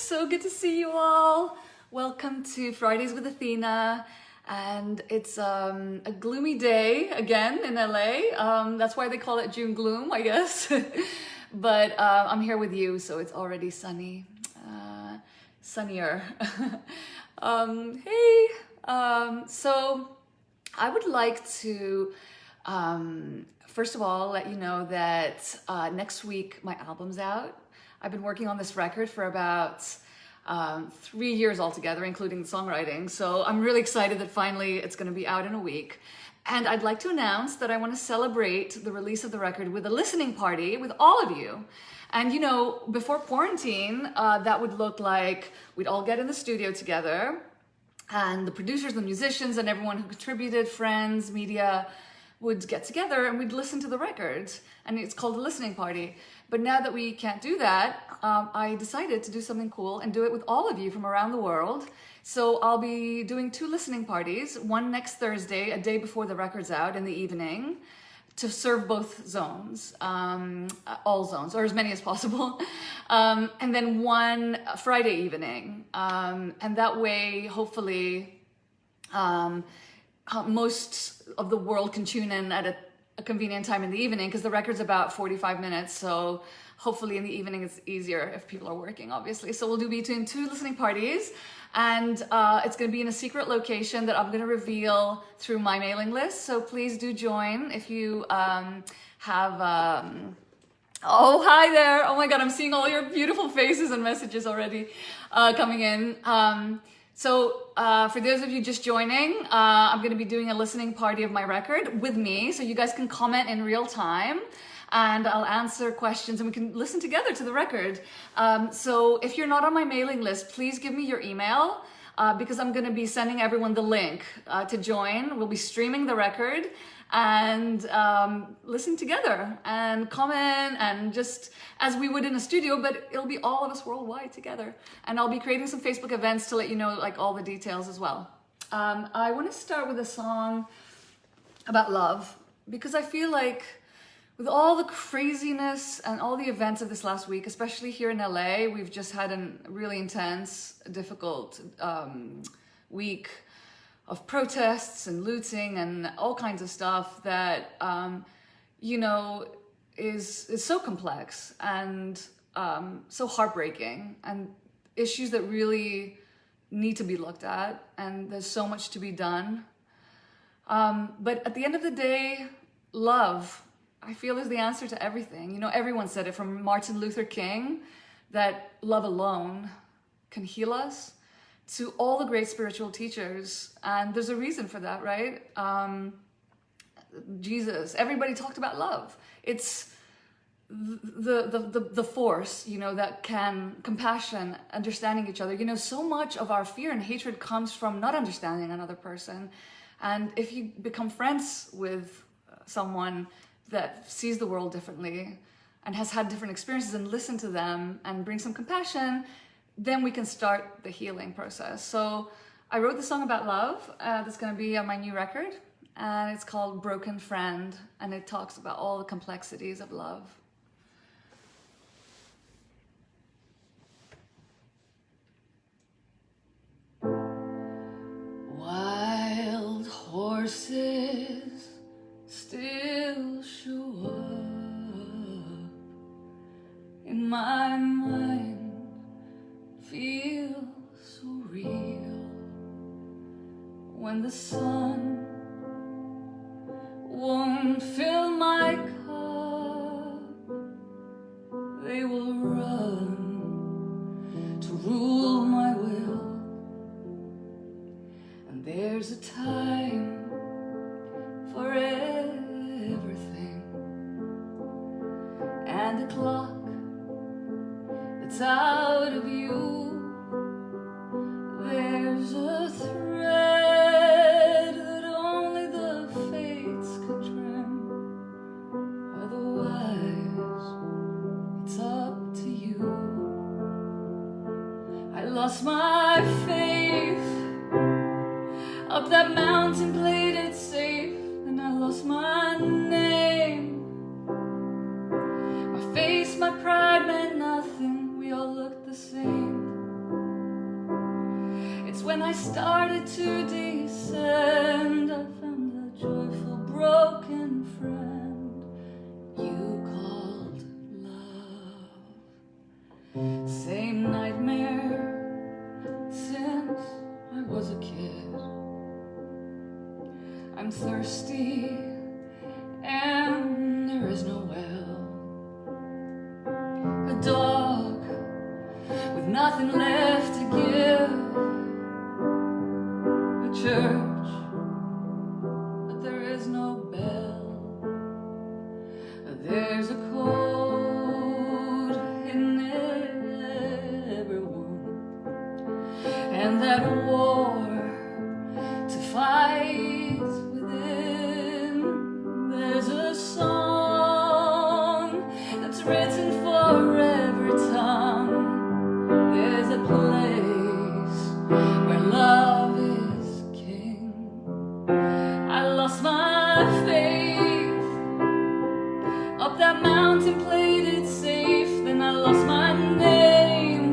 so good to see you all. Welcome to Fridays with Athena. And it's a gloomy day again in LA. That's why they call it June gloom, I guess. But I'm here with you, so it's already sunny, sunnier. Hey, so I would like to, first of all, let you know that next week my album's out. I've been working on this record for about 3 years altogether, including the songwriting. So I'm really excited that finally it's going to be out in a week. And I'd like to announce that I want to celebrate the release of the record with a listening party with all of you. And you know, before quarantine, that would look like we'd all get in the studio together, and the producers, the musicians, and everyone who contributed, friends, media, would get together and we'd listen to the record. And it's called a listening party. But now that we can't do that, I decided to do something cool and do it with all of you from around the world. So I'll be doing 2 listening parties, one next Thursday, a day before the record's out in the evening, to serve both zones, all zones, or as many as possible. And then one Friday evening. And that way, hopefully, most of the world can tune in at a convenient time in the evening, because the record's about 45 minutes. So hopefully in the evening it's easier if people are working, obviously. So we'll do between 2 listening parties, and it's going to be in a secret location that I'm going to reveal through my mailing list. So please do join if you have... Oh, hi there. Oh my God, I'm seeing all your beautiful faces and messages already coming in. So for those of you just joining, I'm going to be doing a listening party of my record with me, so you guys can comment in real time, and I'll answer questions and we can listen together to the record. So if you're not on my mailing list, please give me your email, because I'm going to be sending everyone the link to join. We'll be streaming the record and listen together and comment, and just as we would in a studio, but it'll be all of us worldwide together. And I'll be creating some Facebook events to let you know like all the details as well. I want to start with a song about love, because I feel like with all the craziness and all the events of this last week, especially here in LA, we've just had a really intense, difficult week of protests and looting and all kinds of stuff that, you know, is so complex and so heartbreaking, and issues that really need to be looked at, and there's so much to be done. But at the end of the day, love, I feel, is the answer to everything. You know, everyone said it, from Martin Luther King, that love alone can heal us, to all the great spiritual teachers. And there's a reason for that, right? Jesus, everybody talked about love. It's the force, you know, that can, compassion, understanding each other. You know, so much of our fear and hatred comes from not understanding another person. And if you become friends with someone that sees the world differently and has had different experiences, and listen to them and bring some compassion, then we can start the healing process. So I wrote the song about love that's going to be on my new record, and it's called Broken Friend, and it talks about all the complexities of love. Wild horses still show up in my mind, feel so real when the sun won't fill my cup. They will run to rule my will, and there's a time for everything, and a clock that's out of you. There's a thread that only the fates could trim, otherwise it's up to you. I lost my faith up that mountain, played it safe, and I lost my name. My face, my pride meant nothing, we all looked the same. when I started to descend, I found a joyful broken friend you called love. Same nightmare since I was a kid. I'm thirsty and there is no well. A dog with nothing left to give. A church, but there is no bell. There's a code in everyone, and that war to fight within. There's a song that's written for every tongue. There's a place where love is king. I lost my faith up that mountain, played it safe. Then I lost my name.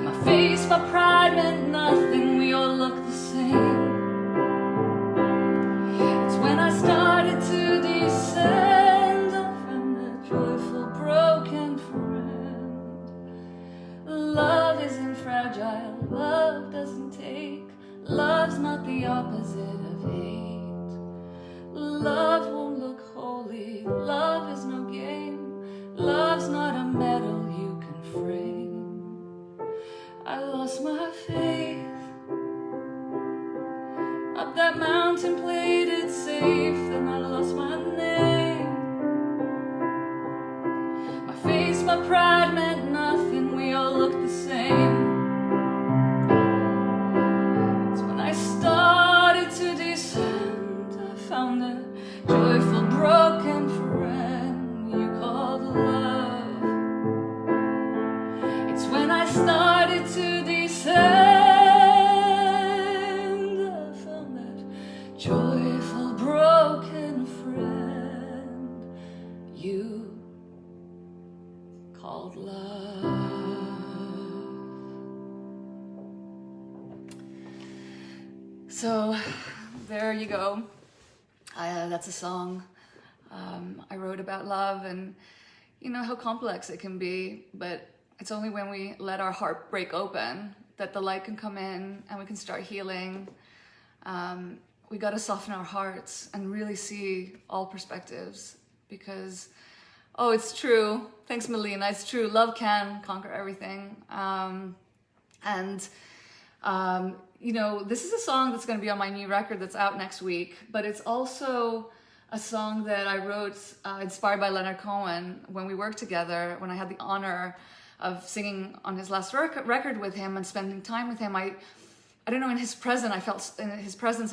My face, my pride meant nothing. We all look the same. It's when I started to descend, I found a joyful broken friend. Love isn't fragile, love doesn't take. Love's not the opposite of hate. Love won't look holy, love is no game. Love's not a medal you can frame. I lost my faith up that mountain, played it safe. Then I lost my name. My face, my pride meant nothing. We all look the same. It's when I started to descend, I found a joyful broken friend you called love. It's when I started to descend, I found that joyful broken friend you called love. So there you go. That's a song I wrote about love, and you know how complex it can be, but it's only when we let our heart break open that the light can come in and we can start healing. We got to soften our hearts and really see all perspectives, because it's true. Thanks, Melina. It's true. Love can conquer everything. This is a song that's going to be on my new record that's out next week, but it's also a song that I wrote inspired by Leonard Cohen when we worked together, when I had the honor of singing on his last record with him and spending time with him. I don't know, in his presence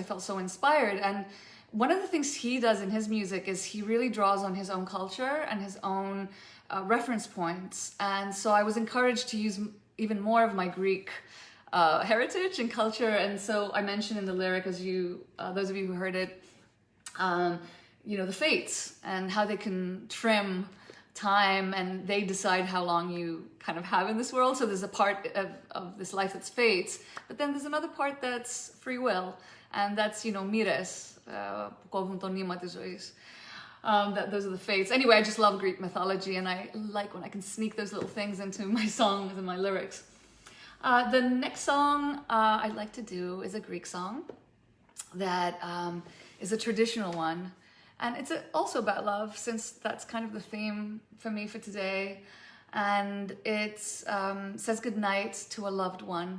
I felt so inspired. And one of the things he does in his music is he really draws on his own culture and his own reference points. And so I was encouraged to use even more of my Greek heritage and culture. And so I mentioned in the lyric, as those of you who heard it, the fates and how they can trim time, and they decide how long you kind of have in this world. So there's a part of this life that's fates, but then there's another part that's free will, and that's, μοίρες, που κόβουν το νήμα της ζωής. Those are the fates. Anyway, I just love Greek mythology, and I like when I can sneak those little things into my songs and my lyrics. The next song I'd like to do is a Greek song that is a traditional one. And it's also about love, since that's kind of the theme for me for today. And it says goodnight to a loved one,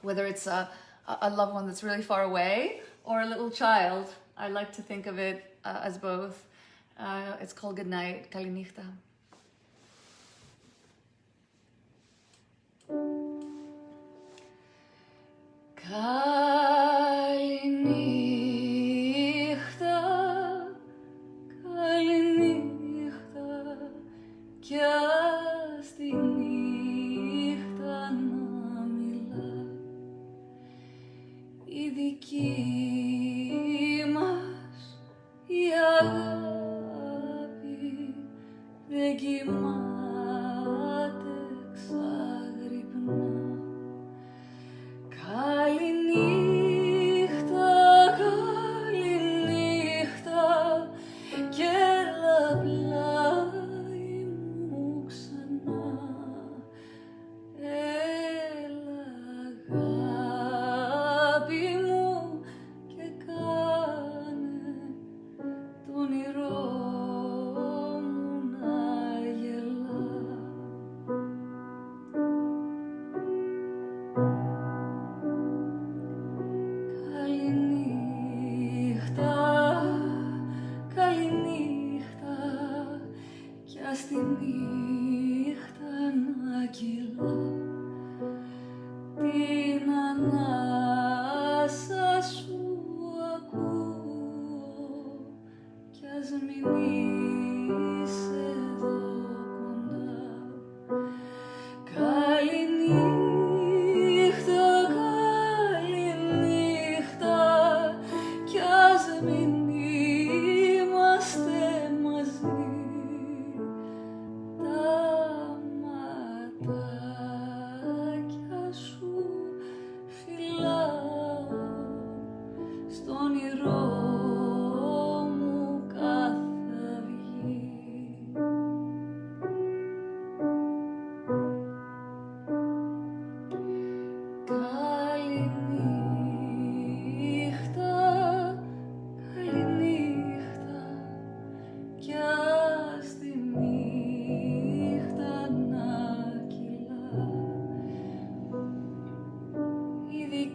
whether it's a loved one that's really far away or a little child. I like to think of it as both. It's called Goodnight, Kalinihta. Καληνύχτα, καληνύχτα, κι ας τη νύχτα να μιλά, η δική μας η αγάπη δεν κοιμάται ξαγρυπνά.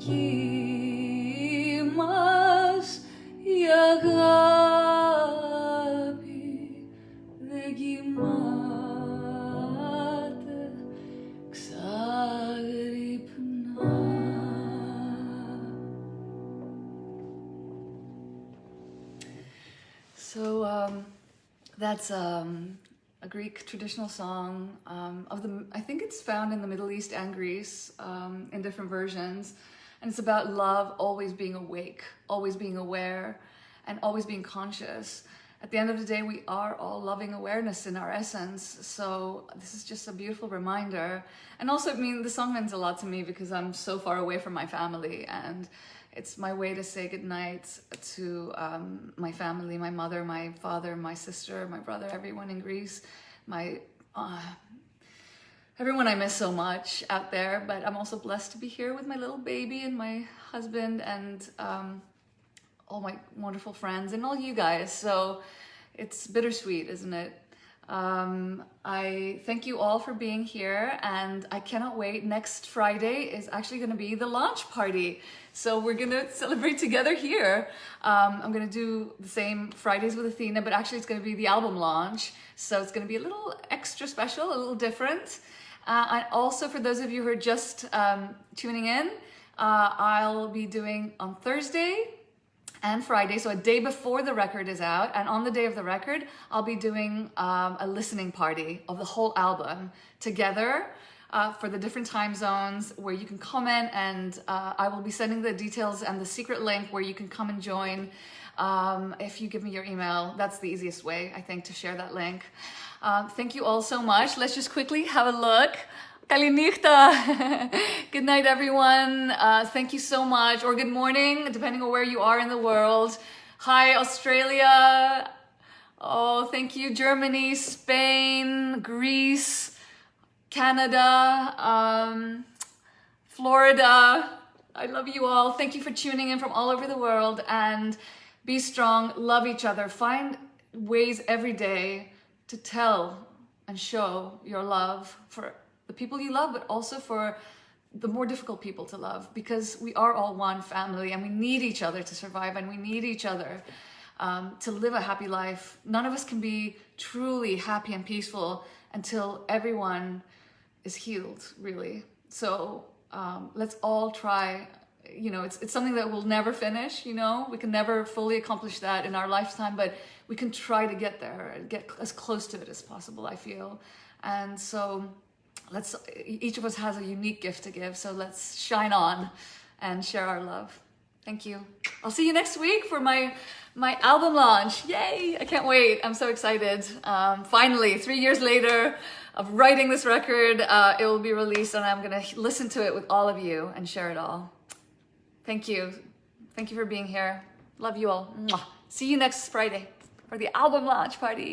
δική μας η αγάπη δεν κοιμάται ξαγρυπνά. So that's a Greek traditional song I think it's found in the Middle East and Greece in different versions. And it's about love always being awake, always being aware, and always being conscious. At the end of the day, we are all loving awareness in our essence. So this is just a beautiful reminder. And also, I mean, the song means a lot to me because I'm so far away from my family, and it's my way to say goodnight to my family, my mother, my father, my sister, my brother, everyone in Greece, everyone I miss so much out there. But I'm also blessed to be here with my little baby and my husband and all my wonderful friends and all you guys. So it's bittersweet, isn't it? I thank you all for being here, and I cannot wait. Next Friday is actually going to be the launch party. So we're going to celebrate together here. I'm going to do the same Fridays with Athena, but actually it's going to be the album launch. So it's going to be a little extra special, a little different. And also for those of you who are just tuning in, I'll be doing on Thursday and Friday, so a day before the record is out, and on the day of the record, I'll be doing a listening party of the whole album together for the different time zones where you can comment, and I will be sending the details and the secret link where you can come and join. If you give me your email, that's the easiest way, I think, to share that link. Thank you all so much. Let's just quickly have a look. Kalinihta. Good night, everyone. Thank you so much, or good morning, depending on where you are in the world. Hi, Australia. Oh, thank you, Germany, Spain, Greece, Canada, Florida. I love you all. Thank you for tuning in from all over the world, and be strong, love each other. Find ways every day to tell and show your love for the people you love, but also for the more difficult people to love, because we are all one family and we need each other to survive, and we need each other to live a happy life. None of us can be truly happy and peaceful until everyone is healed, really. So let's all try. You know, it's something that we'll never finish, you know, we can never fully accomplish that in our lifetime, but we can try to get there and get as close to it as possible, I feel. And so each of us has a unique gift to give, so let's shine on and share our love. Thank you. I'll see you next week for my album launch. Yay! I can't wait. I'm so excited. Finally, 3 years later of writing this record, it will be released, and I'm gonna listen to it with all of you and share it all. Thank you. Thank you for being here. Love you all. Mwah. See you next Friday for the album launch party.